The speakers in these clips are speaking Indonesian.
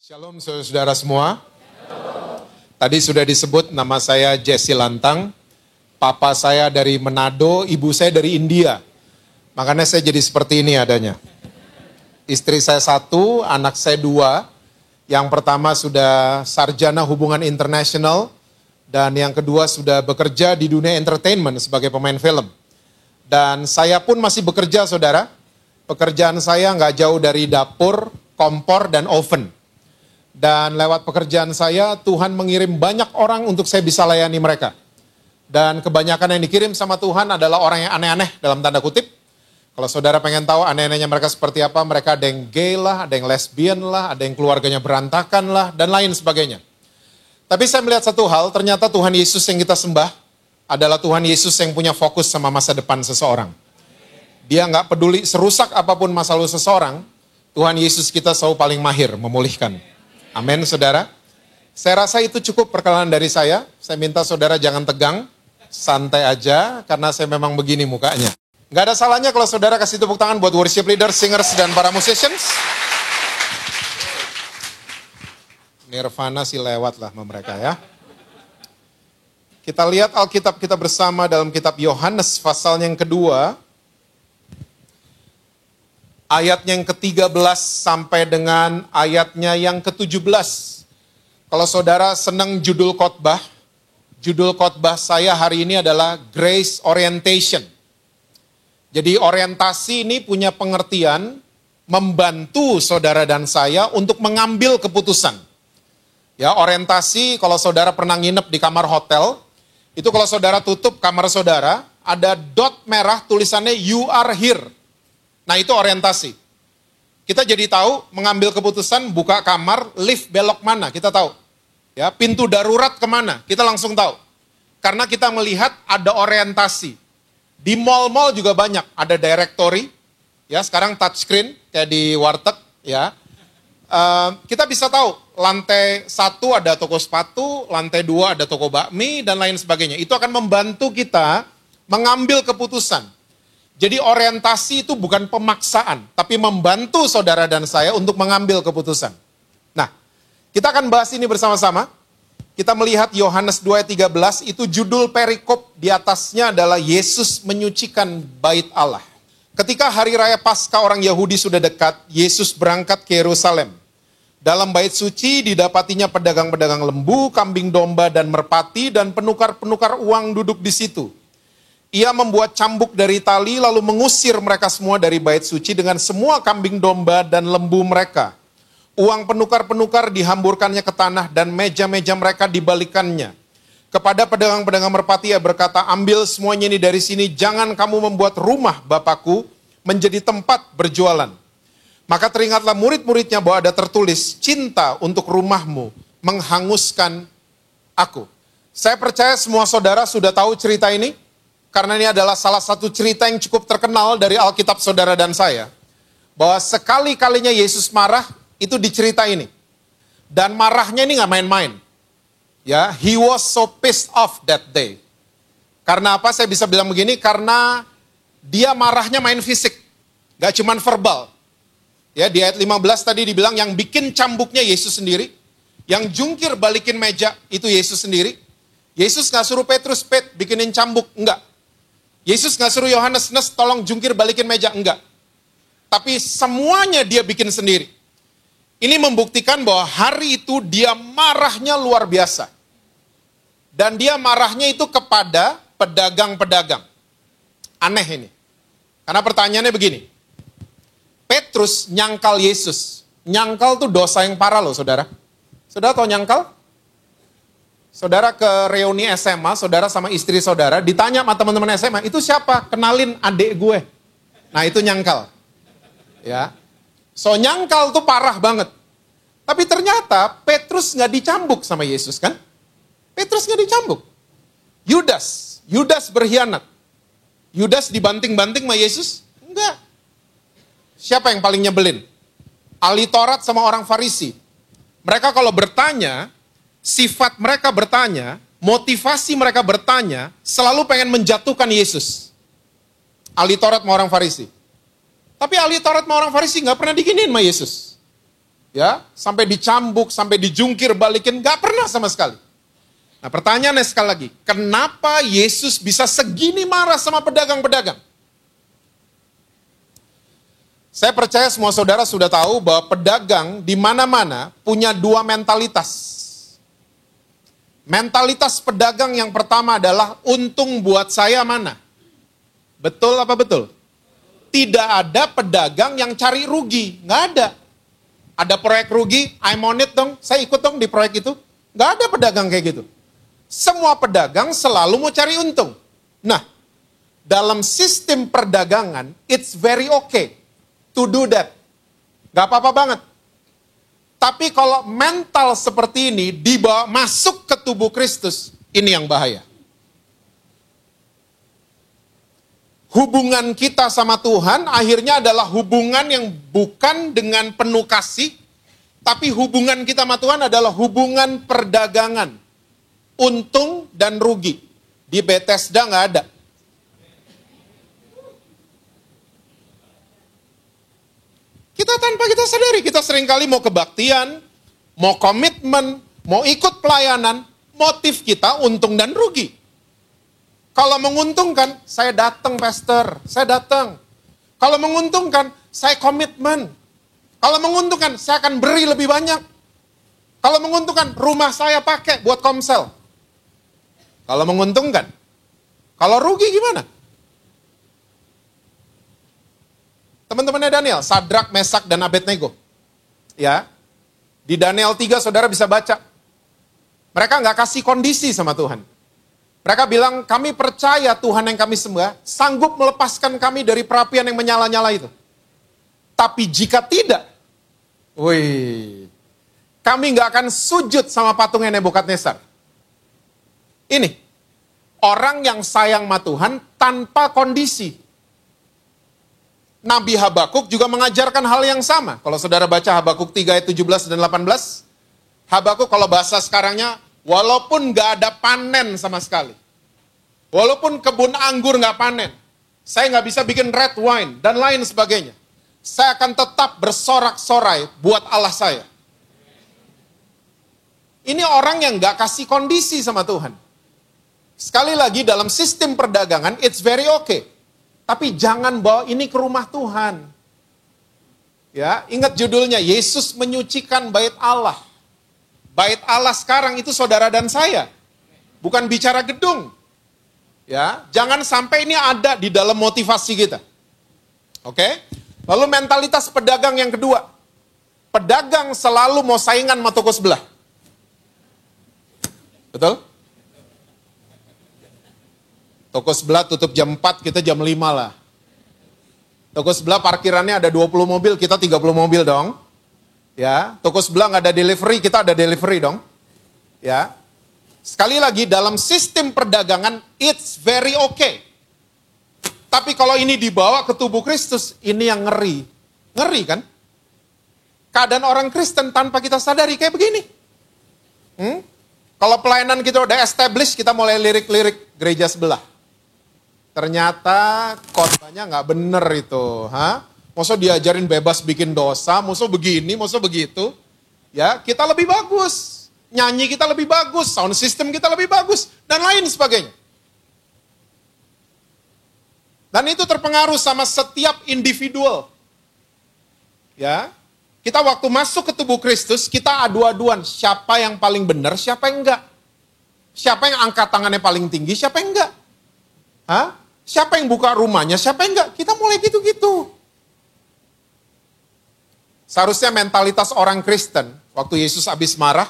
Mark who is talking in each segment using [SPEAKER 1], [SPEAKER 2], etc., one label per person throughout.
[SPEAKER 1] Shalom saudara semua. Tadi sudah disebut nama saya Jesse Lantang. Papa saya dari Manado, ibu saya dari India. Makanya saya jadi seperti ini adanya. Istri saya 1, anak saya 2. Yang pertama sudah sarjana hubungan internasional. Dan yang kedua sudah bekerja di dunia entertainment sebagai pemain film. Dan saya pun masih bekerja saudara. Pekerjaan saya nggak jauh dari dapur, kompor, dan oven. Dan lewat pekerjaan saya, Tuhan mengirim banyak orang untuk saya bisa layani mereka. Dan kebanyakan yang dikirim sama Tuhan adalah orang yang aneh-aneh dalam tanda kutip. Kalau saudara pengen tahu aneh-anehnya mereka seperti apa, mereka ada yang gay lah, ada yang lesbian lah, ada yang keluarganya berantakan lah, dan lain sebagainya. Tapi saya melihat satu hal, ternyata Tuhan Yesus yang kita sembah adalah Tuhan Yesus yang punya fokus sama masa depan seseorang. Dia nggak peduli serusak apapun masa lalu seseorang, Tuhan Yesus kita selalu paling mahir memulihkan. Amin, saudara. Saya rasa itu cukup perkenalan dari saya. Saya minta saudara jangan tegang, santai aja, karena saya memang begini mukanya. Nggak ada salahnya kalau saudara kasih tepuk tangan buat worship leader, singers, dan para musicians. Nirvana sih lewat lah sama mereka ya. Kita lihat Alkitab kita bersama dalam kitab Yohanes pasal yang kedua. Ayatnya yang ke-13 sampai dengan ayatnya yang ke-17. Kalau saudara senang judul khotbah saya hari ini adalah Grace Orientation. Jadi orientasi ini punya pengertian membantu saudara dan saya untuk mengambil keputusan. Ya, orientasi kalau saudara pernah nginep di kamar hotel, itu kalau saudara tutup kamar saudara, ada dot merah tulisannya you are here. Nah itu orientasi. Kita jadi tahu mengambil keputusan buka kamar, lift belok mana, kita tahu. Ya, pintu darurat kemana, kita langsung tahu. Karena kita melihat ada orientasi. Di mall-mall juga banyak, ada directory. Ya, sekarang touchscreen kayak di warteg. Ya, kita bisa tahu lantai 1 ada toko sepatu, lantai 2 ada toko bakmi dan lain sebagainya. Itu akan membantu kita mengambil keputusan. Jadi orientasi itu bukan pemaksaan, tapi membantu saudara dan saya untuk mengambil keputusan. Nah, kita akan bahas ini bersama-sama. Kita melihat Yohanes 2:13, itu judul perikop di atasnya adalah Yesus menyucikan bait Allah. Ketika hari raya Paskah orang Yahudi sudah dekat, Yesus berangkat ke Yerusalem. Dalam bait suci didapatinya pedagang-pedagang lembu, kambing domba, dan merpati, dan penukar-penukar uang duduk di situ. Ia membuat cambuk dari tali lalu mengusir mereka semua dari bait suci dengan semua kambing domba dan lembu mereka. Uang penukar-penukar dihamburkannya ke tanah dan meja-meja mereka dibalikannya. Kepada pedagang-pedagang merpati ia berkata, ambil semuanya ini dari sini, jangan kamu membuat rumah Bapakku menjadi tempat berjualan. Maka teringatlah murid-muridnya bahwa ada tertulis, cinta untuk rumahmu menghanguskan aku. Saya percaya semua saudara sudah tahu cerita ini. Karena ini adalah salah satu cerita yang cukup terkenal dari Alkitab saudara dan saya. Bahwa sekali-kalinya Yesus marah, itu di cerita ini. Dan marahnya ini gak main-main. Ya, he was so pissed off that day. Karena apa saya bisa bilang begini? Karena dia marahnya main fisik. Gak cuman verbal. Ya, di ayat 15 tadi dibilang yang bikin cambuknya Yesus sendiri. Yang jungkir balikin meja, itu Yesus sendiri. Yesus gak suruh Petrus, bikinin cambuk. Enggak. Yesus gak suruh Yohanes, tolong jungkir balikin meja, enggak. Tapi semuanya dia bikin sendiri. Ini membuktikan bahwa hari itu dia marahnya luar biasa. Dan dia marahnya itu kepada pedagang-pedagang. Aneh ini. Karena pertanyaannya begini. Petrus nyangkal Yesus. Nyangkal tuh dosa yang parah loh saudara. Saudara tahu nyangkal? Saudara ke reuni SMA, saudara sama istri saudara, ditanya sama teman-teman SMA, itu siapa? Kenalin adik gue. Nah itu nyangkal. Ya. So nyangkal tuh parah banget. Tapi ternyata Petrus gak dicambuk sama Yesus kan? Petrus gak dicambuk. Yudas berkhianat. Yudas dibanting-banting sama Yesus? Enggak. Siapa yang paling nyebelin? Ahli Taurat sama orang Farisi. Mereka kalau bertanya, sifat mereka bertanya, motivasi mereka bertanya, selalu pengen menjatuhkan Yesus. Ahli Taurat sama orang Farisi. Tapi ahli Taurat sama orang Farisi gak pernah diginiin sama Yesus. Ya, sampai dicambuk, sampai dijungkir balikin, gak pernah sama sekali. Nah pertanyaannya sekali lagi, kenapa Yesus bisa segini marah sama pedagang-pedagang? Saya percaya semua saudara sudah tahu bahwa pedagang di mana-mana punya dua mentalitas. Mentalitas pedagang yang pertama adalah untung buat saya mana? Betul apa betul? Tidak ada pedagang yang cari rugi, nggak ada. Ada proyek rugi, I'm on it dong, saya ikut dong di proyek itu. Nggak ada pedagang kayak gitu. Semua pedagang selalu mau cari untung. Nah, dalam sistem perdagangan, it's very okay to do that. Nggak apa-apa banget. Tapi kalau mental seperti ini dibawa masuk ke tubuh Kristus, ini yang bahaya. Hubungan kita sama Tuhan akhirnya adalah hubungan yang bukan dengan penuh kasih, tapi hubungan kita sama Tuhan adalah hubungan perdagangan. Untung dan rugi. Di Bethesda nggak ada. Kita tanpa kita sadari, kita seringkali mau kebaktian, mau komitmen, mau ikut pelayanan, motif kita untung dan rugi. Kalau menguntungkan, saya datang pastor, saya datang. Kalau menguntungkan, saya komitmen. Kalau menguntungkan, saya akan beri lebih banyak. Kalau menguntungkan, rumah saya pakai buat komsel. Kalau menguntungkan, kalau rugi gimana? Teman-temannya Daniel, Sadrak, Mesak, dan Abednego. Ya, di Daniel 3 saudara bisa baca. Mereka nggak kasih kondisi sama Tuhan. Mereka bilang, kami percaya Tuhan yang kami sembah, sanggup melepaskan kami dari perapian yang menyala-nyala itu. Tapi jika tidak, kami nggak akan sujud sama patungnya Nebukadnezar. Ini, orang yang sayang sama Tuhan tanpa kondisi. Nabi Habakuk juga mengajarkan hal yang sama. Kalau saudara baca Habakuk 3 ayat 17 dan 18, Habakuk kalau bahasa sekarangnya, walaupun gak ada panen sama sekali. Walaupun kebun anggur gak panen. Saya gak bisa bikin red wine dan lain sebagainya. Saya akan tetap bersorak-sorai buat Allah saya. Ini orang yang gak kasih kondisi sama Tuhan. Sekali lagi dalam sistem perdagangan, it's very okay. Tapi jangan bawa ini ke rumah Tuhan. Ya, ingat judulnya, Yesus menyucikan bait Allah. Bait Allah sekarang itu saudara dan saya. Bukan bicara gedung. Ya, jangan sampai ini ada di dalam motivasi kita. Oke? Lalu mentalitas pedagang yang kedua. Pedagang selalu mau saingan sama toko sebelah. Betul? Toko sebelah tutup jam 4, kita jam 5 lah. Toko sebelah parkirannya ada 20 mobil, kita 30 mobil dong. Ya, toko sebelah nggak ada delivery, kita ada delivery dong. Ya, sekali lagi dalam sistem perdagangan it's very okay. Tapi kalau ini dibawa ke tubuh Kristus, ini yang ngeri. Ngeri kan? Keadaan orang Kristen tanpa kita sadari kayak begini. Kalau pelayanan kita udah established, kita mulai lirik-lirik gereja sebelah. Ternyata khotbahnya nggak bener itu. Maksud diajarin bebas bikin dosa, maksud begini, maksud begitu. Ya, kita lebih bagus. Nyanyi kita lebih bagus, sound system kita lebih bagus, dan lain sebagainya. Dan itu terpengaruh sama setiap individual. Ya, kita waktu masuk ke tubuh Kristus, kita adu-aduan. Siapa yang paling benar, siapa yang enggak. Siapa yang angkat tangannya paling tinggi, siapa yang enggak. Siapa yang buka rumahnya, siapa yang enggak. Kita mulai gitu-gitu. Seharusnya mentalitas orang Kristen, waktu Yesus habis marah,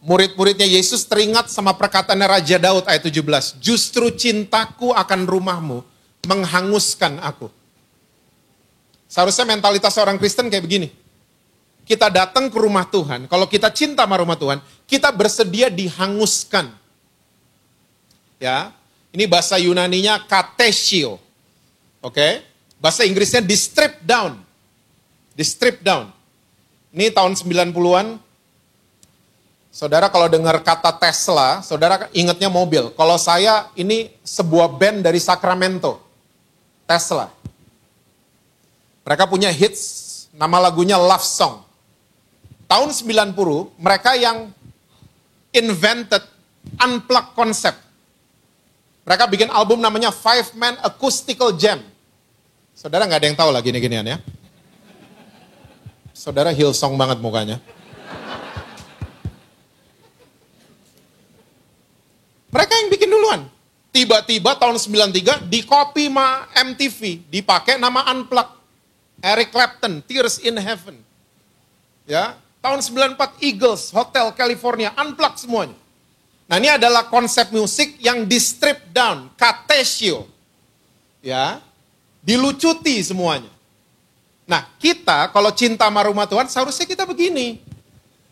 [SPEAKER 1] murid-muridnya Yesus teringat sama perkataannya Raja Daud ayat 17. Justru cintaku akan rumahmu menghanguskan aku. Seharusnya mentalitas orang Kristen kayak begini. Kita datang ke rumah Tuhan, kalau kita cinta sama rumah Tuhan, kita bersedia dihanguskan. Ya, ini bahasa Yunaninya katesio. Oke? Bahasa Inggrisnya di strip down. Di strip down. Ini tahun 90-an. Saudara kalau dengar kata Tesla, saudara ingatnya mobil. Kalau saya, ini sebuah band dari Sacramento. Tesla. Mereka punya hits, nama lagunya Love Song. Tahun 90, mereka yang invented unplugged concept. Mereka bikin album namanya Five Man Acoustical Jam. Saudara nggak ada yang tahu lah gini-ginian ya. Saudara Hillsong banget mukanya. Mereka yang bikin duluan. Tiba-tiba tahun 93 di copy sama MTV. Dipakai nama Unplugged. Eric Clapton, Tears in Heaven. Ya, tahun 94 Eagles, Hotel California, Unplugged semuanya. Nah ini adalah konsep musik yang di strip down, Katesio. Ya, dilucuti semuanya. Nah kita kalau cinta sama rumah Tuhan seharusnya kita begini.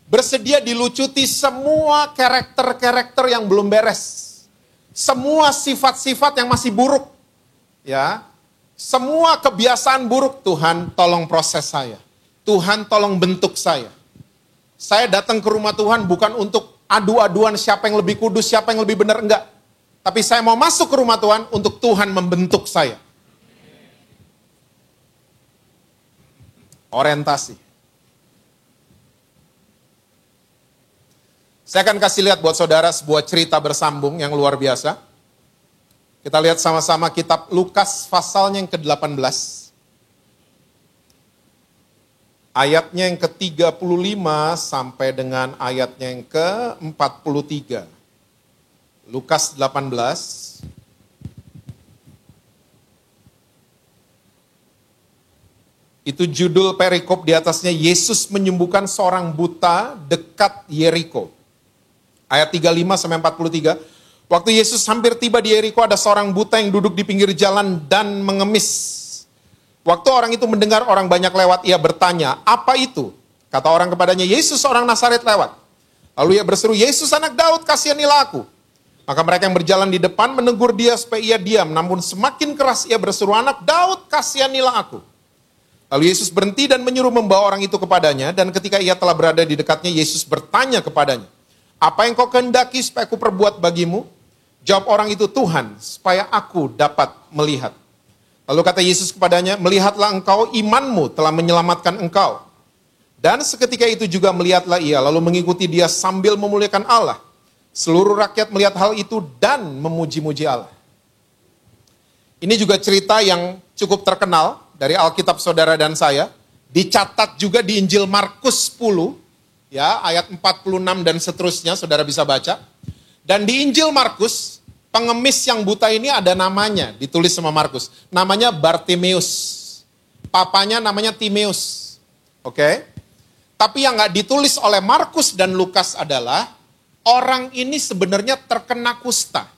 [SPEAKER 1] Bersedia dilucuti semua karakter-karakter yang belum beres. Semua sifat-sifat yang masih buruk. Ya, semua kebiasaan buruk, Tuhan tolong proses saya. Tuhan tolong bentuk saya. Saya datang ke rumah Tuhan bukan untuk adu-aduan siapa yang lebih kudus, siapa yang lebih benar, enggak. Tapi saya mau masuk ke rumah Tuhan untuk Tuhan membentuk saya. Orientasi. Saya akan kasih lihat buat saudara sebuah cerita bersambung yang luar biasa. Kita lihat sama-sama kitab Lukas pasalnya yang ke-18. Ayatnya yang ke-35 sampai dengan ayatnya yang ke-43. Lukas 18. Itu judul perikop di atasnya, Yesus menyembuhkan seorang buta dekat Yeriko. Ayat 35 sampai 43. Waktu Yesus hampir tiba di Yeriko, ada seorang buta yang duduk di pinggir jalan dan mengemis. Waktu orang itu mendengar orang banyak lewat, ia bertanya, apa itu? Kata orang kepadanya, Yesus orang Nazaret lewat. Lalu ia berseru, Yesus anak Daud, kasihanilah aku. Maka mereka yang berjalan di depan menegur dia supaya ia diam. Namun semakin keras ia berseru, anak Daud, kasihanilah aku. Lalu Yesus berhenti dan menyuruh membawa orang itu kepadanya. Dan ketika ia telah berada di dekatnya, Yesus bertanya kepadanya, apa yang kau kehendaki supaya aku perbuat bagimu? Jawab orang itu, Tuhan, supaya aku dapat melihat. Lalu kata Yesus kepadanya, melihatlah engkau, imanmu telah menyelamatkan engkau. Dan seketika itu juga melihatlah ia, lalu mengikuti dia sambil memuliakan Allah. Seluruh rakyat melihat hal itu dan memuji-muji Allah. Ini juga cerita yang cukup terkenal dari Alkitab saudara dan saya. Dicatat juga di Injil Markus 10. Ya, ayat 46 dan seterusnya, saudara bisa baca. Dan di Injil Markus, pengemis yang buta ini ada namanya, ditulis sama Markus. Namanya Bartimeus. Papanya namanya Timeus. Oke? Tapi yang gak ditulis oleh Markus dan Lukas adalah, orang ini sebenarnya terkena kusta.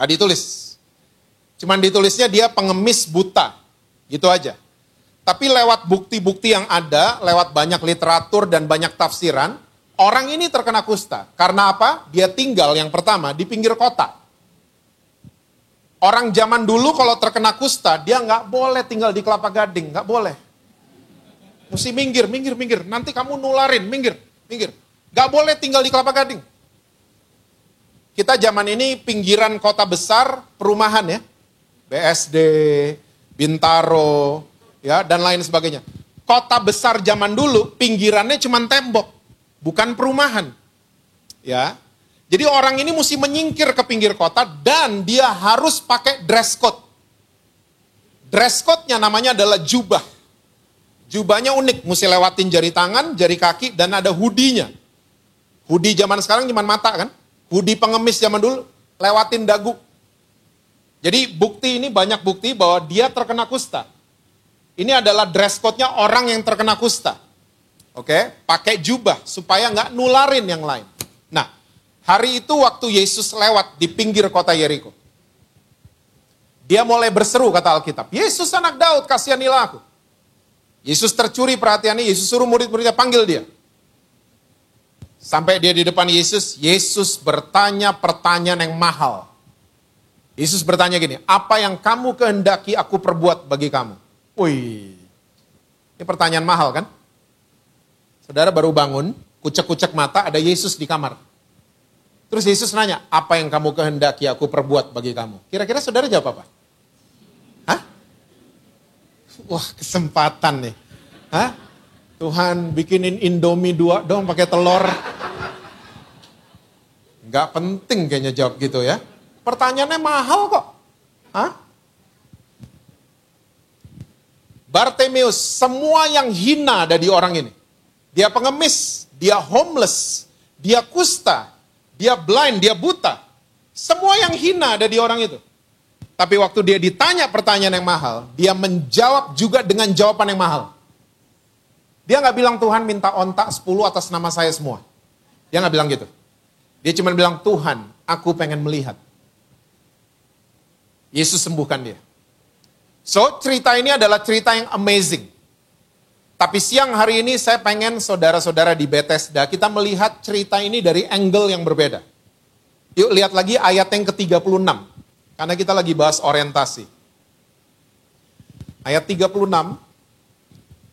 [SPEAKER 1] Gak ditulis. Cuman ditulisnya dia pengemis buta. Gitu aja. Tapi lewat bukti-bukti yang ada, lewat banyak literatur dan banyak tafsiran, orang ini terkena kusta. Karena apa? Dia tinggal yang pertama di pinggir kota. Orang zaman dulu kalau terkena kusta, dia nggak boleh tinggal di Kelapa Gading, nggak boleh. Mesti minggir. Nanti kamu nularin, minggir. Nggak boleh tinggal di Kelapa Gading. Kita zaman ini pinggiran kota besar, perumahan ya. BSD, Bintaro, ya, dan lain sebagainya. Kota besar zaman dulu, pinggirannya cuma tembok, bukan perumahan. Ya, jadi orang ini mesti menyingkir ke pinggir kota dan dia harus pakai dress code. Dress code-nya namanya adalah jubah. Jubahnya unik, mesti lewatin jari tangan, jari kaki, dan ada hoodie-nya. Hoodie zaman sekarang cuma mata kan? Hoodie pengemis zaman dulu, lewatin dagu. Jadi bukti ini, banyak bukti bahwa dia terkena kusta. Ini adalah dress code-nya orang yang terkena kusta. Oke, pakai jubah supaya nggak nularin yang lain. Nah, hari itu waktu Yesus lewat di pinggir kota Yeriko. Dia mulai berseru, kata Alkitab, Yesus anak Daud, kasihanilah aku. Yesus tercuri perhatiannya, Yesus suruh murid-muridnya panggil dia. Sampai dia di depan Yesus, Yesus bertanya pertanyaan yang mahal. Yesus bertanya gini, apa yang kamu kehendaki aku perbuat bagi kamu? Wih, ini pertanyaan mahal kan? Saudara baru bangun, kucek-kucek mata, ada Yesus di kamar. Terus Yesus nanya, apa yang kamu kehendaki aku perbuat bagi kamu? Kira-kira saudara jawab apa? Hah? Wah, kesempatan nih. Hah? Tuhan bikinin Indomie 2 dong pakai telur. Nggak penting kayaknya jawab gitu ya. Pertanyaannya mahal kok. Hah? Bartimeus, semua yang hina ada di orang ini. Dia pengemis, dia homeless, dia kusta, dia blind, dia buta. Semua yang hina ada di orang itu. Tapi waktu dia ditanya pertanyaan yang mahal, dia menjawab juga dengan jawaban yang mahal. Dia nggak bilang Tuhan minta ontak 10 atas nama saya semua. Dia nggak bilang gitu. Dia cuma bilang, Tuhan, aku pengen melihat. Yesus sembuhkan dia. So, cerita ini adalah cerita yang amazing. Tapi siang hari ini saya pengen saudara-saudara di Bethesda, kita melihat cerita ini dari angle yang berbeda. Yuk lihat lagi ayat yang ke-36. Karena kita lagi bahas orientasi. Ayat 36.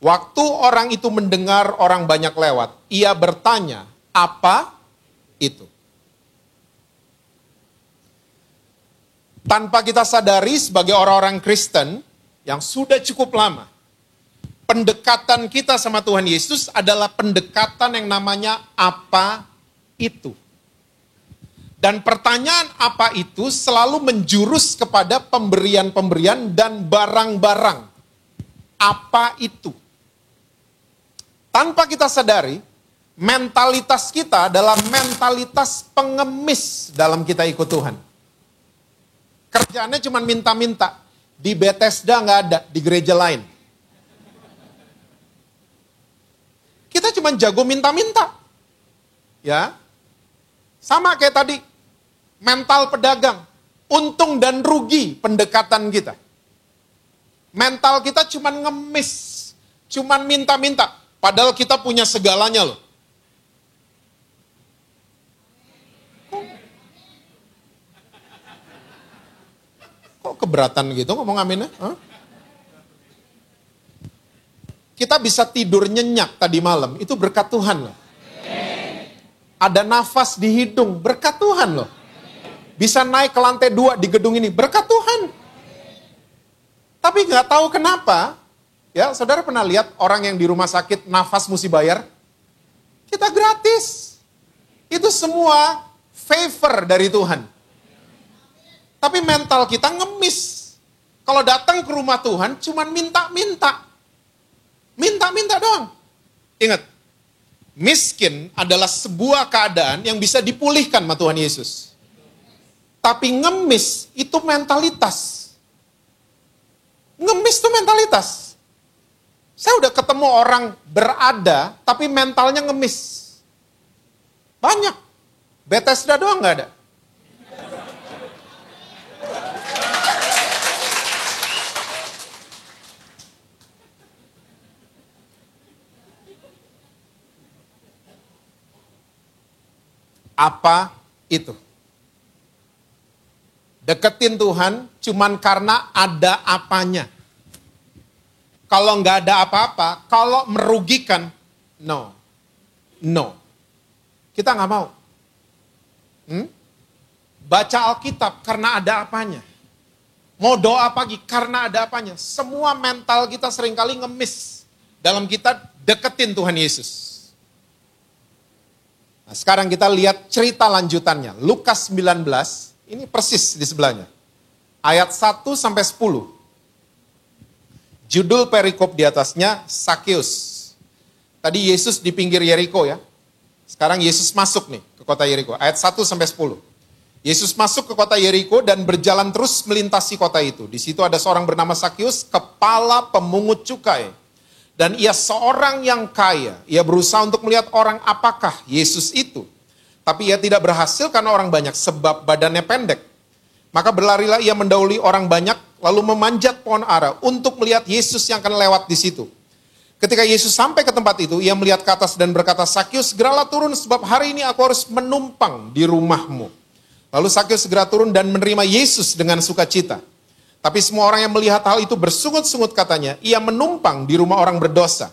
[SPEAKER 1] Waktu orang itu mendengar orang banyak lewat, ia bertanya, apa itu? Tanpa kita sadari sebagai orang-orang Kristen yang sudah cukup lama, pendekatan kita sama Tuhan Yesus adalah pendekatan yang namanya apa itu. Dan pertanyaan apa itu selalu menjurus kepada pemberian-pemberian dan barang-barang. Apa itu? Tanpa kita sadari, mentalitas kita adalah mentalitas pengemis dalam kita ikut Tuhan. Kerjaannya cuma minta-minta. Di Bethesda nggak ada, di gereja lain. Kita cuma jago minta-minta. Ya, sama kayak tadi, mental pedagang, untung dan rugi pendekatan kita. Mental kita cuma ngemis, cuma minta-minta. Padahal kita punya segalanya loh. Kok keberatan gitu ngomong aminnya? Huh? Kita bisa tidur nyenyak tadi malam, itu berkat Tuhan loh. Ada nafas di hidung, berkat Tuhan loh. Bisa naik ke lantai 2 di gedung ini, berkat Tuhan. Tapi nggak tahu kenapa, ya saudara pernah lihat orang yang di rumah sakit nafas mesti bayar? Kita gratis. Itu semua favor dari Tuhan. Tapi mental kita ngemis. Kalau datang ke rumah Tuhan, cuman minta-minta. Minta-minta doang. Ingat, miskin adalah sebuah keadaan yang bisa dipulihkan sama Tuhan Yesus. Tapi ngemis itu mentalitas. Ngemis itu mentalitas. Saya udah ketemu orang berada, tapi mentalnya ngemis. Banyak. Bethesda doang gak ada. Apa itu? Deketin Tuhan cuman karena ada apanya. Kalau nggak ada apa-apa, kalau merugikan, no. Kita nggak mau. Baca Alkitab karena ada apanya. Mau doa pagi karena ada apanya. Semua mental kita seringkali ngemis dalam kita deketin Tuhan Yesus. Nah, sekarang kita lihat cerita lanjutannya. Lukas 19, ini persis di sebelahnya. Ayat 1 sampai 10. Judul perikop di atasnya, Sakeus. Tadi Yesus di pinggir Yeriko ya. Sekarang Yesus masuk nih ke kota Yeriko. Ayat 1 sampai 10. Yesus masuk ke kota Yeriko dan berjalan terus melintasi kota itu. Di situ ada seorang bernama Sakeus, kepala pemungut cukai. Dan ia seorang yang kaya. Ia berusaha untuk melihat orang apakah Yesus itu. Tapi ia tidak berhasil karena orang banyak sebab badannya pendek. Maka berlarilah ia mendahului orang banyak lalu memanjat pohon ara untuk melihat Yesus yang akan lewat di situ. Ketika Yesus sampai ke tempat itu, ia melihat ke atas dan berkata, Sakeus, segeralah turun sebab hari ini aku harus menumpang di rumahmu. Lalu Sakeus segera turun dan menerima Yesus dengan sukacita. Tapi semua orang yang melihat hal itu bersungut-sungut katanya, ia menumpang di rumah orang berdosa.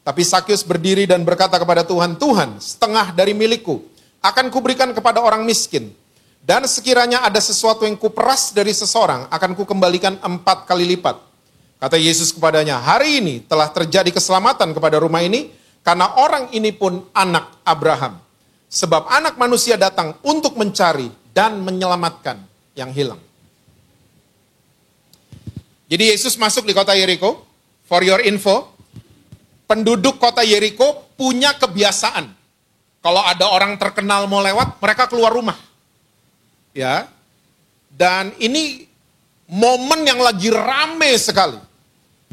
[SPEAKER 1] Tapi Sakeus berdiri dan berkata kepada Tuhan, Tuhan, setengah dari milikku akan kuberikan kepada orang miskin. Dan sekiranya ada sesuatu yang kuperas dari seseorang, akan kukembalikan 4 kali lipat. Kata Yesus kepadanya, hari ini telah terjadi keselamatan kepada rumah ini, karena orang ini pun anak Abraham. Sebab anak manusia datang untuk mencari dan menyelamatkan yang hilang. Jadi Yesus masuk di kota Yeriko. For your info, penduduk kota Yeriko punya kebiasaan. Kalau ada orang terkenal mau lewat, mereka keluar rumah. Ya. Dan ini momen yang lagi rame sekali.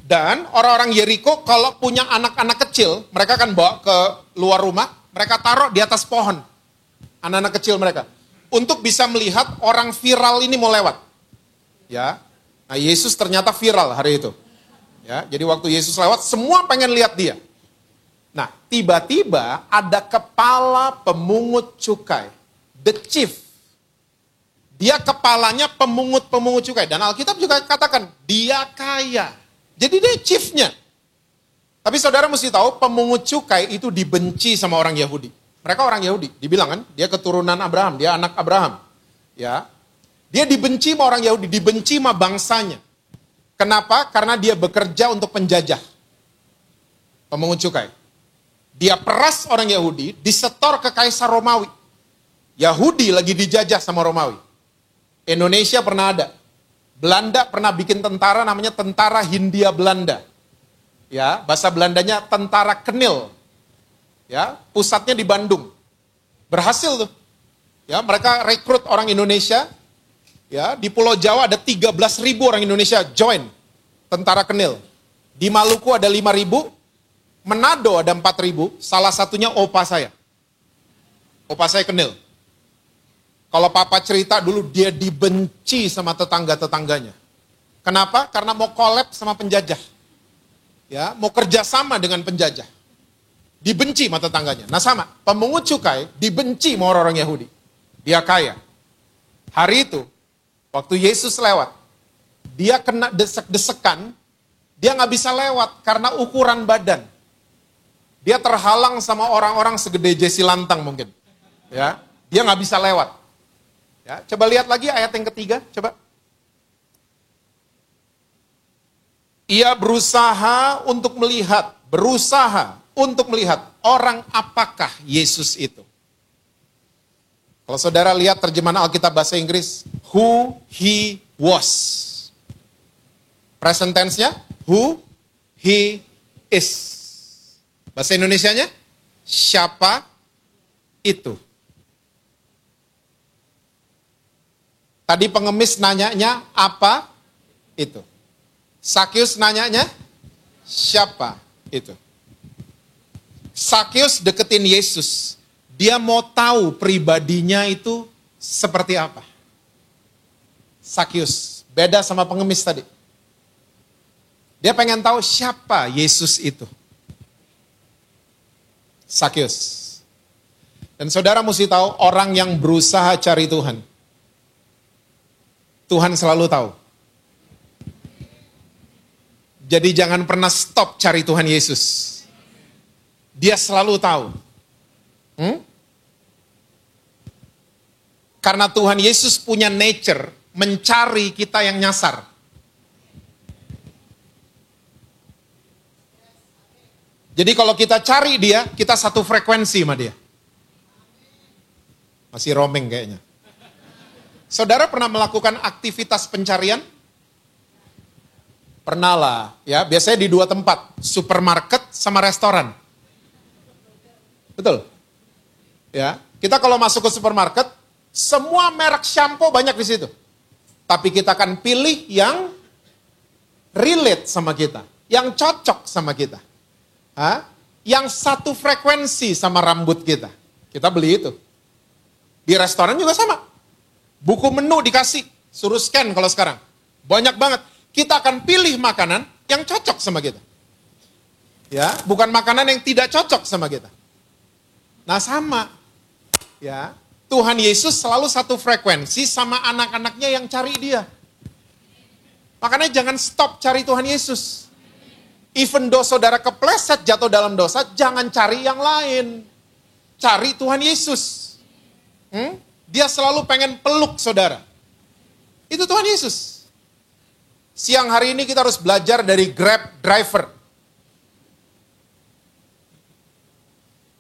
[SPEAKER 1] Dan orang-orang Yeriko kalau punya anak-anak kecil, mereka kan bawa ke luar rumah, mereka taruh di atas pohon. Anak-anak kecil mereka. Untuk bisa melihat orang viral ini mau lewat. Ya. Nah, Yesus ternyata viral hari itu. Ya, jadi waktu Yesus lewat, semua pengen lihat dia. Nah, tiba-tiba ada kepala pemungut cukai. The chief. Dia kepalanya pemungut cukai. Dan Alkitab juga katakan, dia kaya. Jadi dia chiefnya. Tapi saudara mesti tahu, pemungut cukai itu dibenci sama orang Yahudi. Mereka orang Yahudi. Dibilang kan, dia keturunan Abraham, dia anak Abraham. Ya, dia dibenci sama orang Yahudi, dibenci sama bangsanya. Kenapa? Karena dia bekerja untuk penjajah. Pemungut cukai. Dia peras orang Yahudi, disetor ke Kaisar Romawi. Yahudi lagi dijajah sama Romawi. Indonesia pernah ada. Belanda pernah bikin tentara namanya Tentara Hindia Belanda. Ya, bahasa Belandanya Tentara Kenil. Ya, pusatnya di Bandung. Berhasil tuh. Ya, mereka rekrut orang Indonesia. Ya, di Pulau Jawa ada 13.000 orang Indonesia join Tentara Kenil. Di Maluku ada 5.000, Manado ada 4.000, salah satunya opa saya. Opa saya Kenil. Kalau papa cerita dulu dia dibenci sama tetangga-tetangganya. Kenapa? Karena mau collab sama penjajah. Ya, mau kerjasama dengan penjajah. Dibenci sama tetangganya. Nah sama, pemungut cukai dibenci sama orang-orang Yahudi. Dia kaya. Hari itu, waktu Yesus lewat, dia kena desek-desekan, dia nggak bisa lewat karena ukuran badan. Dia terhalang sama orang-orang segede Jesse Lantang mungkin. Ya, dia nggak bisa lewat. Ya, coba lihat lagi ayat yang ketiga, coba. Ia berusaha untuk melihat orang apakah Yesus itu. Kalau saudara lihat terjemahan Alkitab bahasa Inggris, who he was. Present tense-nya, who he is. Bahasa Indonesianya, siapa itu. Tadi pengemis nanyanya, apa itu. Sakius nanyanya, siapa itu. Sakius deketin Yesus. Dia mau tahu pribadinya itu seperti apa. Sakius, beda sama pengemis tadi. Dia pengen tahu siapa Yesus itu. Sakius. Dan saudara mesti tahu, orang yang berusaha cari Tuhan, Tuhan selalu tahu. Jadi jangan pernah stop cari Tuhan Yesus. Dia selalu tahu. Karena Tuhan Yesus punya nature mencari kita yang nyasar. Jadi kalau kita cari dia, kita satu frekuensi sama dia. Masih roaming kayaknya. Saudara pernah melakukan aktivitas pencarian? Pernah lah, ya. Biasanya di 2 tempat, supermarket sama restoran. Betul? Ya, kita kalau masuk ke supermarket, semua merek shampoo banyak di situ. Tapi kita akan pilih yang relate sama kita, yang cocok sama kita. Yang satu frekuensi sama rambut kita. Kita beli itu. Di restoran juga sama. Buku menu dikasih, suruh scan kalau sekarang. Banyak banget. Kita akan pilih makanan yang cocok sama kita. Ya, bukan makanan yang tidak cocok sama kita. Nah sama. Ya, Tuhan Yesus selalu satu frekuensi sama anak-anaknya yang cari dia. Makanya jangan stop cari Tuhan Yesus. Even though saudara kepleset jatuh dalam dosa, jangan cari yang lain. Cari Tuhan Yesus. Dia selalu pengen peluk saudara. Itu Tuhan Yesus. Siang hari ini kita harus belajar dari Grab driver.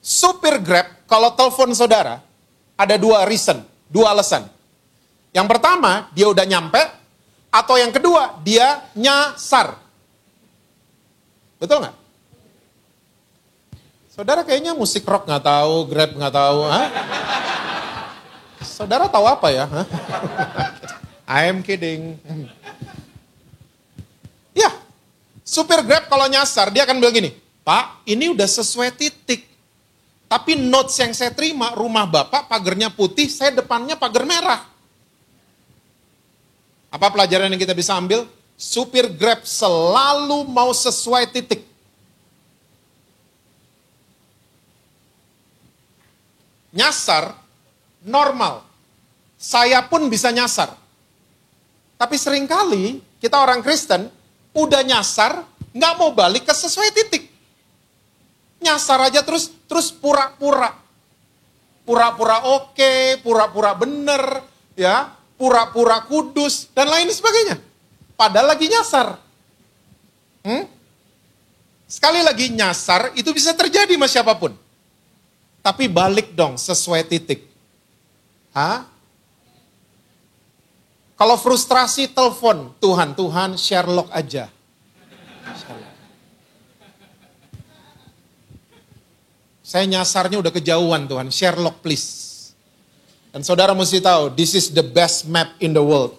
[SPEAKER 1] Supir Grab, kalau telepon saudara, ada dua alasan. Yang pertama, dia udah nyampe, atau yang kedua, dia nyasar. Betul nggak? Saudara kayaknya musik rock nggak tahu, Grab nggak tahu. Hah? Saudara tahu apa ya? Hah? I am kidding. Ya, supir Grab kalau nyasar, dia akan bilang gini, Pak, ini udah sesuai titik. Tapi notes yang saya terima, rumah Bapak pagarnya putih, saya depannya pagar merah. Apa pelajaran yang kita bisa ambil? Supir Grab selalu mau sesuai titik. Nyasar, normal. Saya pun bisa nyasar. Tapi seringkali kita orang Kristen, udah nyasar, nggak mau balik ke sesuai titik. Nyasar aja terus pura-pura. Pura-pura oke, pura-pura bener, ya, pura-pura kudus, dan lain sebagainya. Padahal lagi nyasar. Sekali lagi nyasar, itu bisa terjadi sama siapapun. Tapi balik dong sesuai titik. Hah? Kalau frustrasi telepon, Tuhan Sherlock aja. Saya nyasarnya udah kejauhan Tuhan, Sherlock please. Dan saudara mesti tahu, this is the best map in the world.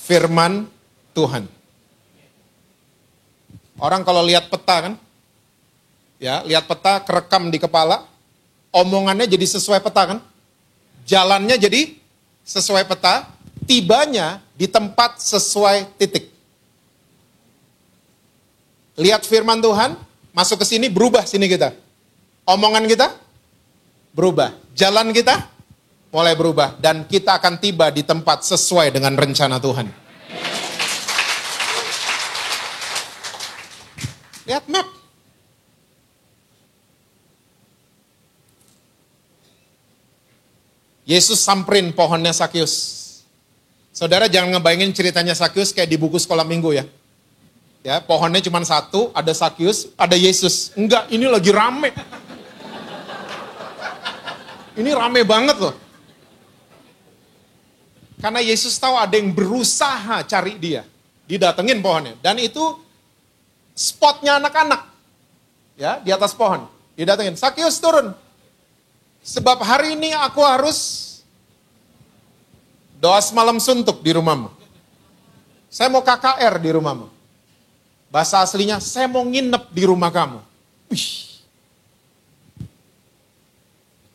[SPEAKER 1] Firman Tuhan. Orang kalau lihat peta kan, ya, lihat peta, kerekam di kepala, omongannya jadi sesuai peta kan? Jalannya jadi sesuai peta, tibanya di tempat sesuai titik. Lihat firman Tuhan, masuk ke sini, berubah sini kita. Omongan kita, berubah. Jalan kita, mulai berubah. Dan kita akan tiba di tempat sesuai dengan rencana Tuhan. Lihat map. Yesus samperin pohonnya Sakyus. Saudara jangan ngebayangin ceritanya Sakyus kayak di buku sekolah minggu ya. Ya, pohonnya cuma satu, ada Sakyus, ada Yesus. Enggak, ini lagi rame. Ini rame banget loh. Karena Yesus tahu ada yang berusaha cari dia. Didatengin pohonnya. Dan itu spotnya anak-anak. Ya, di atas pohon. Didatengin, Sakyus turun. Sebab hari ini aku harus doa semalam suntuk di rumahmu. Saya mau KKR di rumahmu. Bahasa aslinya, saya mau nginep di rumah kamu. Wih.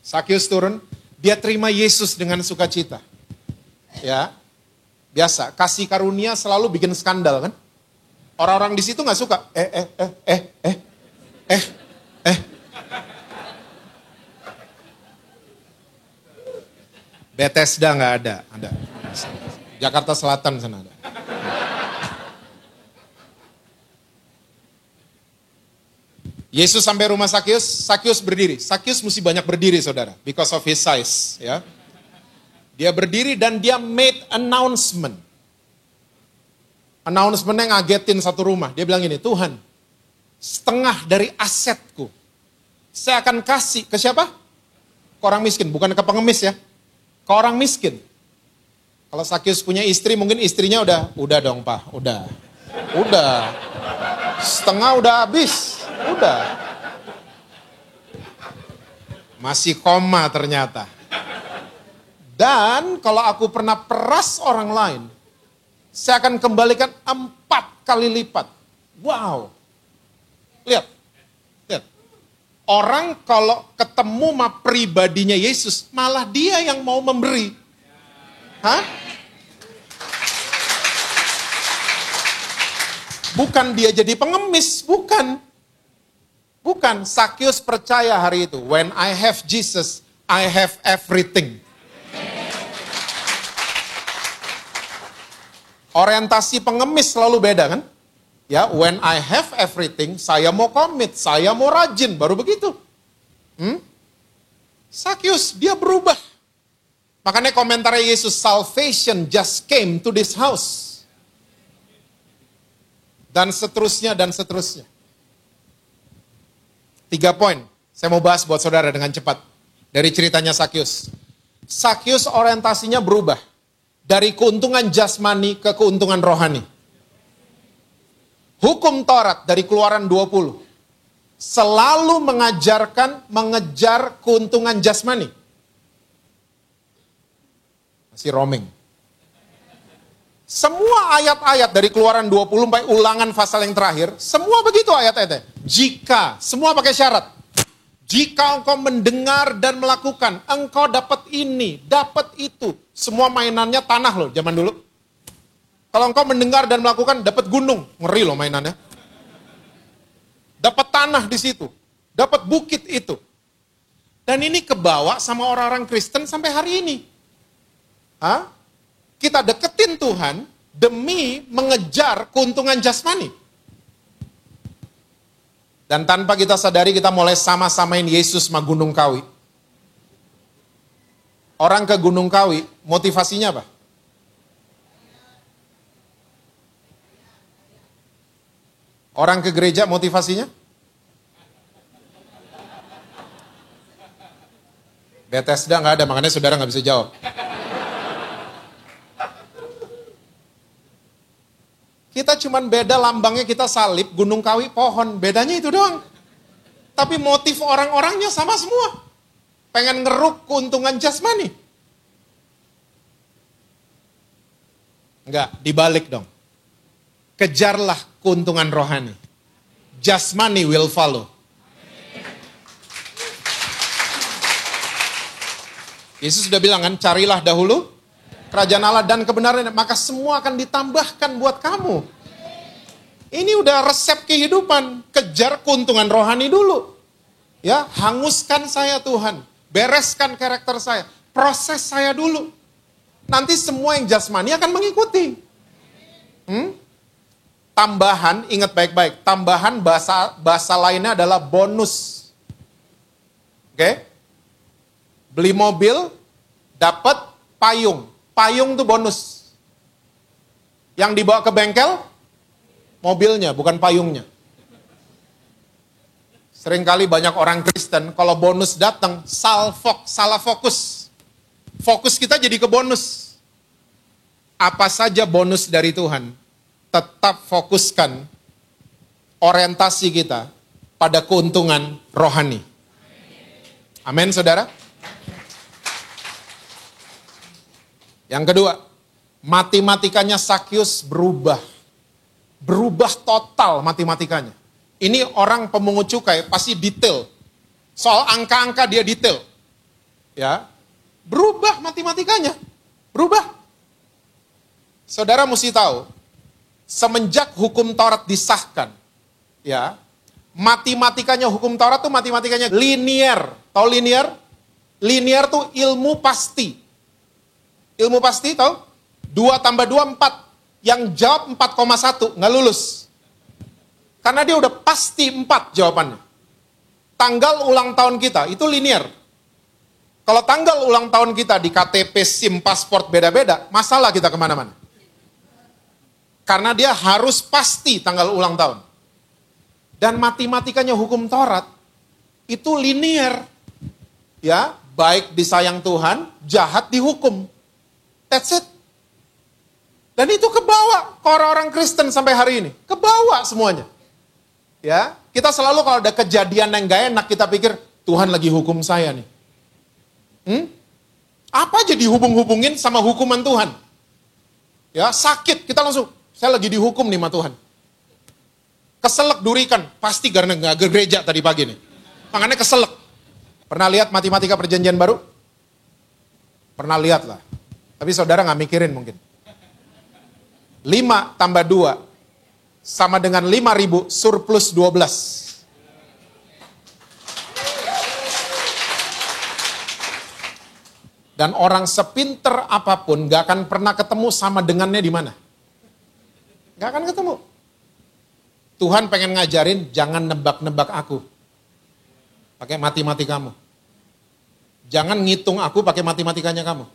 [SPEAKER 1] Sakyus turun, dia terima Yesus dengan sukacita. Ya, biasa, kasih karunia selalu bikin skandal kan. Orang-orang di situ gak suka. Bethesda nggak ada. Jakarta Selatan sana ada. Yesus sampai rumah Sakyus, Sakyus berdiri. Sakyus mesti banyak berdiri saudara, because of his size. Ya, dia berdiri dan dia made announcement. Announcement-nya ngagetin satu rumah. Dia bilang gini, Tuhan, setengah dari asetku, saya akan kasih ke siapa? Ke orang miskin, bukan ke pengemis ya. Ke orang miskin. Kalau Sakyus punya istri, mungkin istrinya udah dong Pak, udah. Setengah udah habis, udah. Masih koma ternyata. Dan kalau aku pernah peras orang lain, saya akan kembalikan 4 kali lipat. Wow. Lihat. Orang kalau ketemu sama pribadinya Yesus, malah dia yang mau memberi. Hah? Bukan dia jadi pengemis, bukan. Bukan, Sakyus percaya hari itu, when I have Jesus, I have everything. Orientasi pengemis selalu beda kan? Ya, when I have everything, saya mau komit, saya mau rajin, baru begitu. Sakyus, dia berubah. Makanya komentarnya Yesus, salvation just came to this house. Dan seterusnya, dan seterusnya. 3 poin, saya mau bahas buat saudara dengan cepat. Dari ceritanya Sakyus. Sakyus orientasinya berubah. Dari keuntungan jasmani ke keuntungan rohani. Hukum Taurat dari Keluaran 20. Selalu mengejar keuntungan jasmani. Masih roaming. Semua ayat-ayat dari Keluaran 20 sampai Ulangan pasal yang terakhir, semua begitu ayat-ayatnya. Jika, semua pakai syarat. Jika engkau mendengar dan melakukan, engkau dapat ini, dapat itu. Semua mainannya tanah loh zaman dulu. Kalau engkau mendengar dan melakukan, dapat gunung. Ngeri loh mainannya. Dapat tanah di situ. Dapat bukit itu. Dan ini kebawa sama orang-orang Kristen sampai hari ini. Hah? Kita deketin Tuhan demi mengejar keuntungan jasmani. Dan tanpa kita sadari kita mulai sama-samain Yesus sama Gunung Kawi. Orang ke Gunung Kawi, motivasinya apa? Orang ke gereja motivasinya? Bethesda nggak ada, makanya saudara nggak bisa jawab. Kita cuman beda lambangnya, kita salib, Gunung Kawi, pohon. Bedanya itu doang. Tapi motif orang-orangnya sama semua. Pengen ngeruk keuntungan jasmani. Enggak, dibalik dong. Kejarlah keuntungan rohani. Jasmani will follow. Yesus sudah bilang kan, carilah dahulu kerajaan Allah dan kebenaran, maka semua akan ditambahkan buat kamu. Ini udah resep kehidupan. Kejar keuntungan rohani dulu. Ya, hanguskan saya Tuhan. Bereskan karakter saya. Proses saya dulu. Nanti semua yang jasmani akan mengikuti. Tambahan, ingat baik-baik. Tambahan bahasa lainnya adalah bonus. Oke? Beli mobil, dapat payung. Payung itu bonus. Yang dibawa ke bengkel, mobilnya, bukan payungnya. Seringkali banyak orang Kristen, kalau bonus datang, salah fokus. Fokus kita jadi ke bonus. Apa saja bonus dari Tuhan, tetap fokuskan orientasi kita pada keuntungan rohani. Amin, saudara? Yang kedua, matematikanya Sakyus berubah. Berubah total matematikanya. Ini orang pemungut cukai pasti detail. Soal angka-angka dia detail. Ya. Berubah matematikanya. Berubah. Saudara mesti tahu, semenjak hukum Taurat disahkan, ya, matematikanya hukum Taurat tuh matematikanya linear. Tahu linear? Linear tuh ilmu pasti. Ilmu pasti tahu? 2 tambah 2, 4. Yang jawab 4,1, nggak lulus. Karena dia udah pasti 4 jawabannya. Tanggal ulang tahun kita, itu linear. Kalau tanggal ulang tahun kita di KTP, SIM, pasport beda-beda, masalah kita kemana-mana. Karena dia harus pasti tanggal ulang tahun. Dan matematikanya hukum Taurat, itu linear. Ya, baik disayang Tuhan, jahat dihukum. That's it. Dan itu kebawa ke orang-orang Kristen sampai hari ini. Kebawa semuanya. Ya, kita selalu kalau ada kejadian yang gak enak, kita pikir, Tuhan lagi hukum saya nih. Apa aja dihubung-hubungin sama hukuman Tuhan. Ya, sakit, kita langsung, saya lagi dihukum nih sama Tuhan. Keselek durikan, pasti karena gak ke gereja tadi pagi nih. Makanya keselek. Pernah lihat matematika perjanjian baru? Pernah lihat lah. Tapi saudara gak mikirin mungkin. 5 tambah 2 sama dengan 5.000 surplus 12. Dan orang sepinter apapun gak akan pernah ketemu sama dengannya di mana. Gak akan ketemu. Tuhan pengen ngajarin, jangan nebak-nebak aku. Pakai matematikamu. Jangan ngitung aku pakai matematikanya kamu.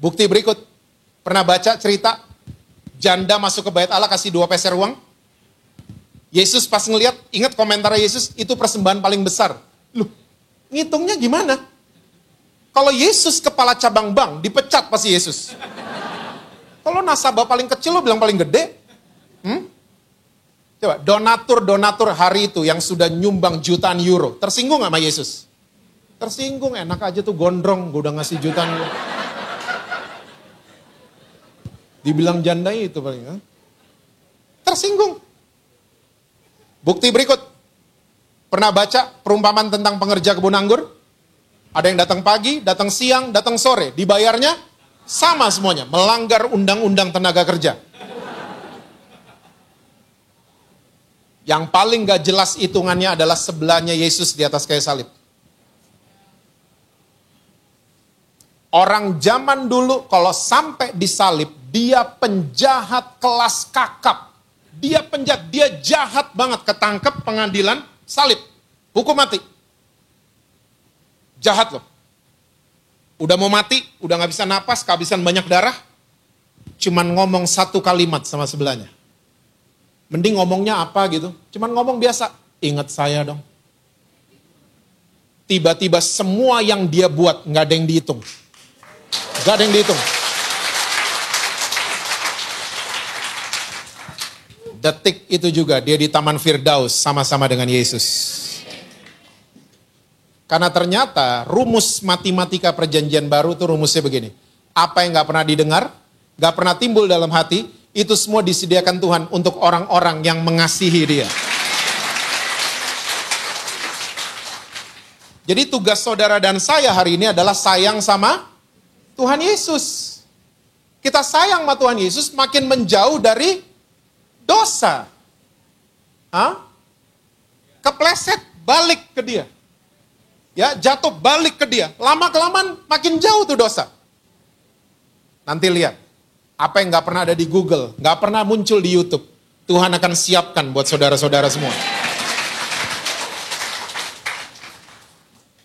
[SPEAKER 1] Bukti berikut. Pernah baca cerita janda masuk ke bait Allah kasih 2 peser uang? Yesus pas ngeliat, ingat komentar Yesus, itu persembahan paling besar. Loh, ngitungnya gimana? Kalau Yesus kepala cabang bank, dipecat pasti Yesus. Kalau nasabah paling kecil, lo bilang paling gede? Coba, donatur hari itu yang sudah nyumbang jutaan euro, tersinggung gak sama Yesus? Tersinggung, enak aja tuh gondrong, gue udah ngasih jutaan euro. Dibilang janda itu paling, tersinggung. Bukti berikut, pernah baca perumpamaan tentang pengerja kebun anggur? Ada yang datang pagi, datang siang, datang sore, dibayarnya sama semuanya, melanggar undang-undang tenaga kerja. Yang paling gak jelas hitungannya adalah sebelahnya Yesus di atas kayu salib. Orang zaman dulu kalau sampai disalib, dia penjahat kelas kakap. Dia penjahat, dia jahat banget, ketangkep pengadilan, salib, hukum mati. Jahat loh. Udah mau mati, udah gak bisa napas, kehabisan banyak darah. Cuman ngomong 1 kalimat sama sebelahnya. Mending ngomongnya apa gitu, cuman ngomong biasa. Ingat saya dong. Tiba-tiba semua yang dia buat gak ada yang dihitung. Gak ada yang dihitung. Detik itu juga dia di Taman Firdaus sama-sama dengan Yesus. Karena ternyata rumus matematika perjanjian baru itu rumusnya begini. Apa yang gak pernah didengar, gak pernah timbul dalam hati, itu semua disediakan Tuhan untuk orang-orang yang mengasihi Dia. Jadi tugas saudara dan saya hari ini adalah sayang sama Tuhan Yesus. Kita sayang sama Tuhan Yesus makin menjauh dari dosa. Kepleset, balik ke Dia. Ya, jatuh balik ke Dia. Lama-kelamaan makin jauh tuh dosa. Nanti lihat, apa yang gak pernah ada di Google, gak pernah muncul di YouTube, Tuhan akan siapkan buat saudara-saudara semua.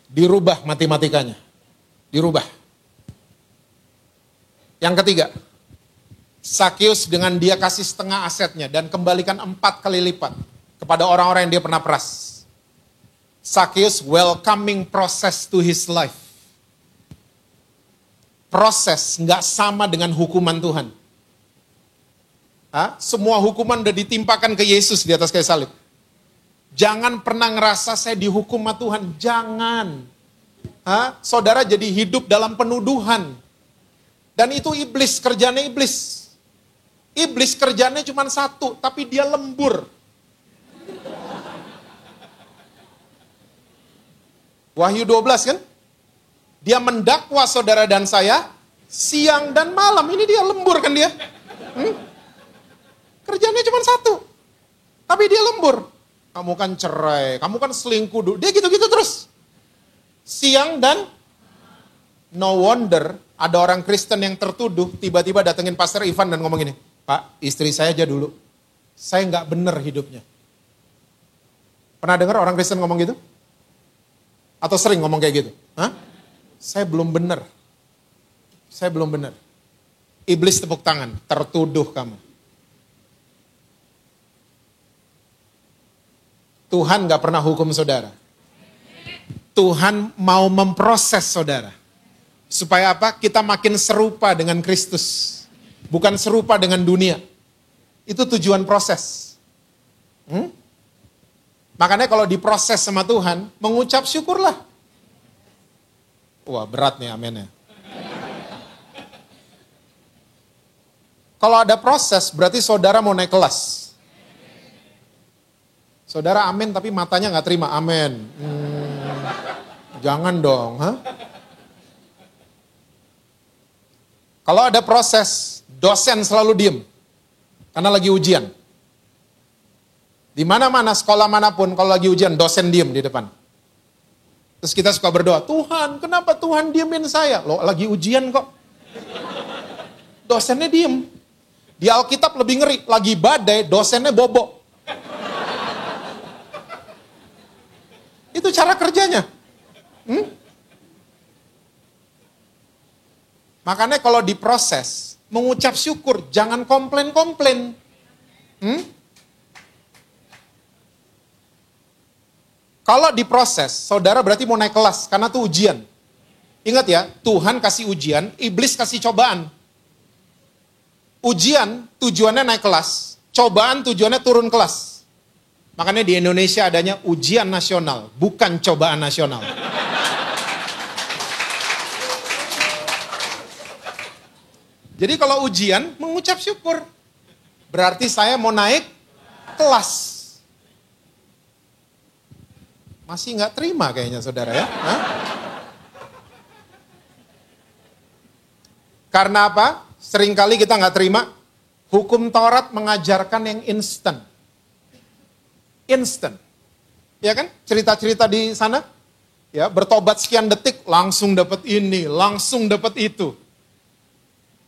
[SPEAKER 1] Dirubah matematikanya. Dirubah. Yang ketiga, Sakeus dengan dia kasih setengah asetnya dan kembalikan 4 kali lipat kepada orang-orang yang dia pernah peras. Sakeus welcoming process to his life. Proses nggak sama dengan hukuman Tuhan. Semua hukuman udah ditimpakan ke Yesus di atas kayu salib. Jangan pernah ngerasa saya dihukum sama Tuhan. Jangan. Saudara jadi hidup dalam penuduhan. Dan itu iblis, kerjanya iblis. Iblis kerjanya cuma 1, tapi dia lembur. Wahyu 12 kan? Dia mendakwa saudara dan saya siang dan malam. Ini dia lembur kan dia? Kerjanya cuma 1, tapi dia lembur. Kamu kan cerai, kamu kan selingkuh. Dia gitu-gitu terus. Siang dan no wonder ada orang Kristen yang tertuduh tiba-tiba datengin Pastor Ivan dan ngomong gini, Pak, istri saya aja dulu, saya nggak bener hidupnya. Pernah dengar orang Kristen ngomong gitu? Atau sering ngomong kayak gitu? Saya belum bener. Saya belum bener. Iblis tepuk tangan, tertuduh kamu. Tuhan gak pernah hukum saudara. Tuhan mau memproses saudara. Supaya apa? Kita makin serupa dengan Kristus. Bukan serupa dengan dunia. Itu tujuan proses. Makanya kalau diproses sama Tuhan, mengucap syukurlah. Wah, berat nih amennya. Kalau ada proses, berarti saudara mau naik kelas. Saudara amin, tapi matanya gak terima, amin. Jangan dong. Kalau ada proses, dosen selalu diem. Karena lagi ujian. Di mana-mana, sekolah manapun, kalau lagi ujian, dosen diem di depan. Terus kita suka berdoa, Tuhan, kenapa Tuhan diemin saya? Loh, lagi ujian kok. Dosennya diem. Di Alkitab lebih ngeri, lagi badai, dosennya bobok. Itu cara kerjanya. Makanya kalau diproses, mengucap syukur, jangan komplain-komplain. Kalau diproses, saudara berarti mau naik kelas, karena itu ujian. Ingat ya, Tuhan kasih ujian, iblis kasih cobaan. Ujian tujuannya naik kelas, cobaan tujuannya turun kelas. Makanya di Indonesia adanya ujian nasional, bukan cobaan nasional. Jadi kalau ujian, mengucap syukur. Berarti saya mau naik kelas. Masih nggak terima kayaknya saudara ya. Hah? Karena apa? Seringkali kita nggak terima. Hukum Taurat mengajarkan yang instan. Instan. Ya kan? Cerita-cerita di sana. Ya, bertobat sekian detik, langsung dapat ini, langsung dapat itu.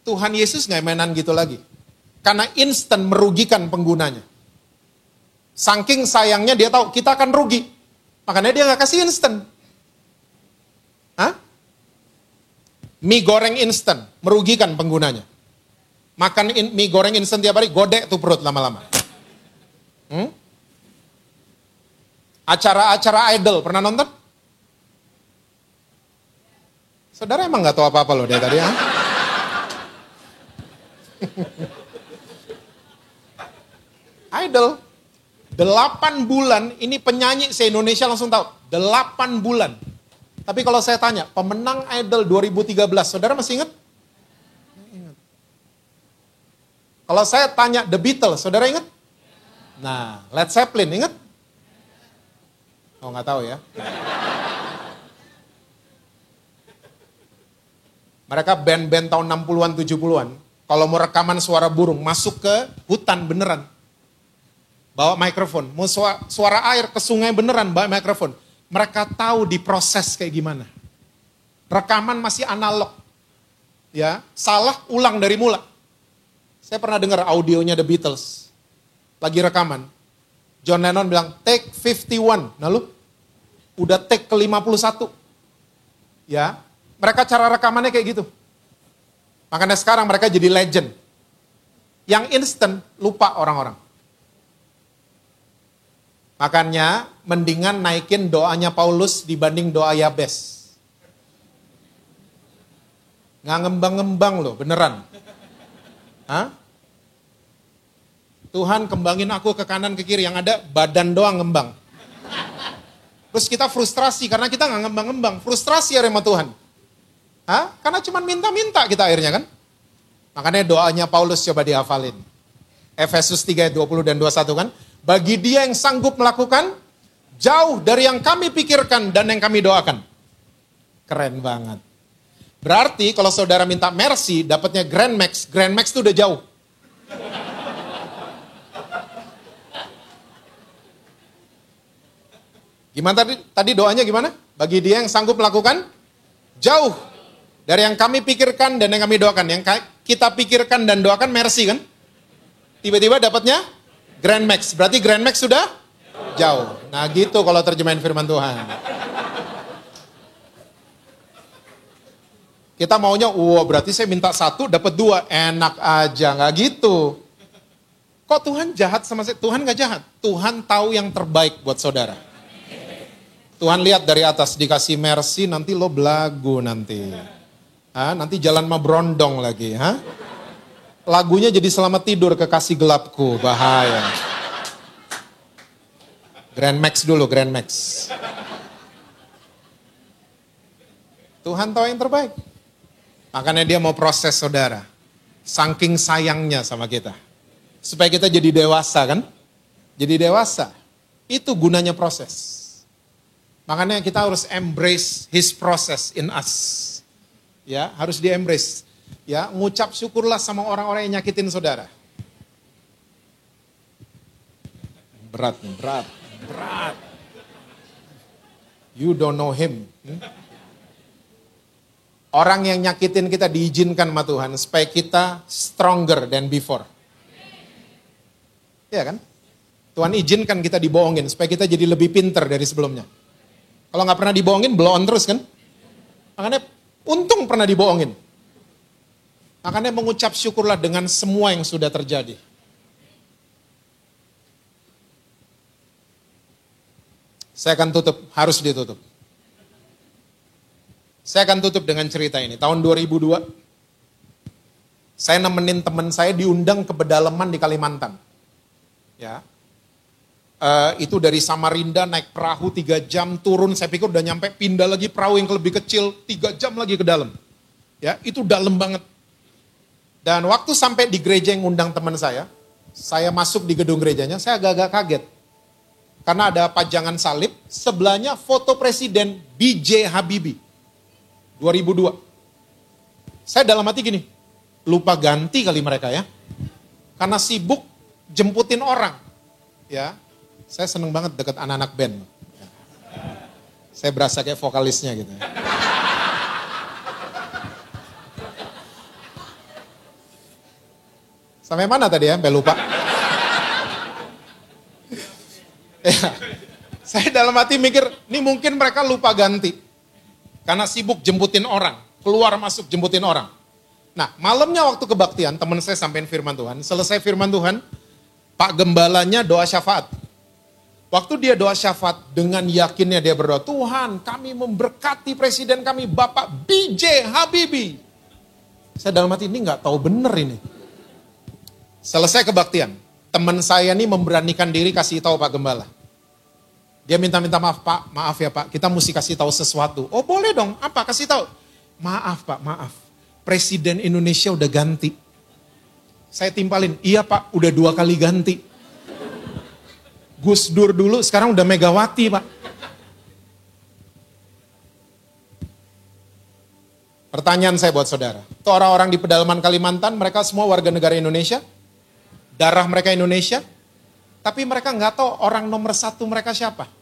[SPEAKER 1] Tuhan Yesus nggak mainan gitu lagi. Karena instan merugikan penggunanya. Saking sayangnya dia tahu kita akan rugi. Makanya dia nggak kasih instan. Hah? Mie goreng instan, merugikan penggunanya. Makan mie goreng instan tiap hari, godek tuh perut lama-lama. Acara-acara idol, pernah nonton? Saudara emang nggak tahu apa-apa loh dia tadi. Ha? Idol. 8 bulan, ini penyanyi se-Indonesia langsung tahu. 8 bulan. Tapi kalau saya tanya, pemenang Idol 2013, saudara masih ingat? Ingat. Kalau saya tanya The Beatles, saudara ingat? Nah, Led Zeppelin, ingat? Oh, nggak tahu ya. Mereka band-band tahun 60-an, 70-an. Kalau mau rekaman suara burung, masuk ke hutan beneran. Bawa mikrofon, mau suara air ke sungai beneran, bawa mikrofon. Mereka tahu diproses kayak gimana. Rekaman masih analog. Ya, salah ulang dari mula. Saya pernah dengar audionya The Beatles. Lagi rekaman. John Lennon bilang, take 51. Lalu, udah take ke 51. Ya, mereka cara rekamannya kayak gitu. Makanya sekarang mereka jadi legend. Yang instant, lupa orang-orang. Makanya mendingan naikin doanya Paulus dibanding doa Yabes. Nggak ngembang-ngembang loh, beneran. Hah? Tuhan kembangin aku ke kanan ke kiri, yang ada badan doang ngembang. Terus kita frustrasi karena kita nggak ngembang-ngembang. Frustrasi ya sama Tuhan. Hah? Karena cuma minta-minta kita akhirnya kan. Makanya doanya Paulus coba dihafalin. Efesus 3 ayat 20 dan 21 kan. Bagi dia yang sanggup melakukan jauh dari yang kami pikirkan dan yang kami doakan. Keren banget. Berarti kalau saudara minta mercy, dapatnya Grand Max. Grand Max itu udah jauh. Gimana tadi doanya gimana? Bagi dia yang sanggup melakukan jauh dari yang kami pikirkan dan yang kami doakan. Yang kita pikirkan dan doakan mercy kan? Tiba-tiba dapatnya Grand Max. Berarti Grand Max sudah jauh. Nah gitu kalau terjemahin firman Tuhan. Kita maunya, berarti saya minta 1 dapat 2. Enak aja, nggak gitu. Kok Tuhan jahat sama saya? Tuhan nggak jahat. Tuhan tahu yang terbaik buat saudara. Tuhan lihat dari atas, dikasih mercy, nanti lo belagu nanti. Nanti jalan mah berondong lagi. Lagunya jadi selamat tidur, kekasih gelapku, bahaya. Grand Max dulu, Grand Max. Tuhan tahu yang terbaik. Makanya dia mau proses saudara. Saking sayangnya sama kita. Supaya kita jadi dewasa kan. Jadi dewasa. Itu gunanya proses. Makanya kita harus embrace his process in us. Ya, harus di-embrace. Ya, ngucap syukurlah sama orang-orang yang nyakitin saudara. Berat. You don't know him. Orang yang nyakitin kita diizinkan sama Tuhan supaya kita stronger than before. Iya kan? Tuhan izinkan kita dibohongin supaya kita jadi lebih pinter dari sebelumnya. Kalau nggak pernah dibohongin, blow on terus kan? Makanya untung pernah dibohongin. Makanya mengucap syukurlah dengan semua yang sudah terjadi. Saya akan tutup, harus ditutup. Saya akan tutup dengan cerita ini. Tahun 2002, saya nemenin teman saya diundang ke pedalaman di Kalimantan. Ya, itu dari Samarinda naik perahu 3 jam, turun, saya pikir udah nyampe, pindah lagi perahu yang lebih kecil, 3 jam lagi ke dalam. Ya, itu dalam banget. Dan waktu sampai di gereja yang undang teman saya masuk di gedung gerejanya, saya agak-agak kaget. Karena ada pajangan salib, sebelahnya foto Presiden B.J. Habibie, 2002. Saya dalam hati gini, lupa ganti kali mereka ya. Karena sibuk jemputin orang. Ya, saya seneng banget deket anak-anak band. Saya berasa kayak vokalisnya gitu. Sampai mana tadi ya, sampai lupa. Ya, saya dalam hati mikir, ini mungkin mereka lupa ganti. Karena sibuk jemputin orang, keluar masuk jemputin orang. Nah, malamnya waktu kebaktian, teman saya sampein firman Tuhan. Selesai firman Tuhan, Pak Gembalanya doa syafaat. Waktu dia doa syafaat, dengan yakinnya dia berdoa, Tuhan kami memberkati presiden kami, Bapak B.J. Habibie. Saya dalam hati, ini gak tahu bener ini. Selesai kebaktian, teman saya ini memberanikan diri kasih tahu Pak Gembala. Dia minta maaf, Pak, maaf ya Pak, kita mesti kasih tahu sesuatu. Oh boleh dong, apa kasih tahu? Maaf Pak, maaf. Presiden Indonesia udah ganti. Saya timpalin, iya Pak, udah 2 kali ganti. Gus Dur dulu, sekarang udah Megawati Pak. Pertanyaan saya buat saudara, itu orang-orang di pedalaman Kalimantan, mereka semua warga negara Indonesia, darah mereka Indonesia, tapi mereka nggak tahu orang nomor 1 mereka siapa.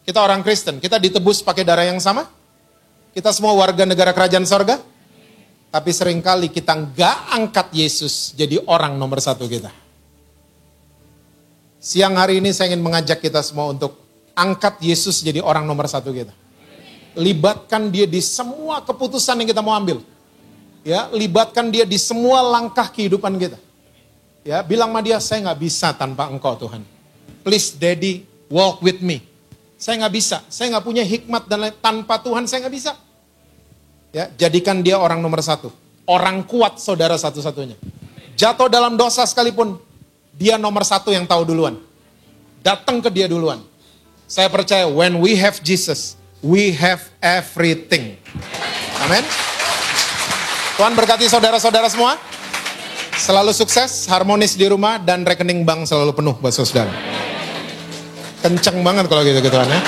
[SPEAKER 1] Kita orang Kristen, kita ditebus pakai darah yang sama, kita semua warga negara kerajaan sorga, tapi seringkali kita nggak angkat Yesus jadi orang nomor 1 kita. Siang hari ini saya ingin mengajak kita semua untuk angkat Yesus jadi orang nomor 1 kita. Libatkan dia di semua keputusan yang kita mau ambil. Ya, libatkan dia di semua langkah kehidupan kita. Ya, bilang sama dia, saya nggak bisa tanpa engkau Tuhan. Please Daddy, walk with me. Saya nggak bisa, saya nggak punya hikmat dan lain. Tanpa Tuhan saya nggak bisa. Ya, jadikan dia orang nomor 1. Orang kuat saudara satu-satunya. Jatuh dalam dosa sekalipun, dia nomor 1 yang tahu duluan. Datang ke dia duluan. Saya percaya when we have Jesus, we have everything. Amin. Tuhan berkati saudara-saudara semua. Selalu sukses, harmonis di rumah, dan rekening bank selalu penuh buat saudara. Kenceng banget kalau gitu-gituan ya.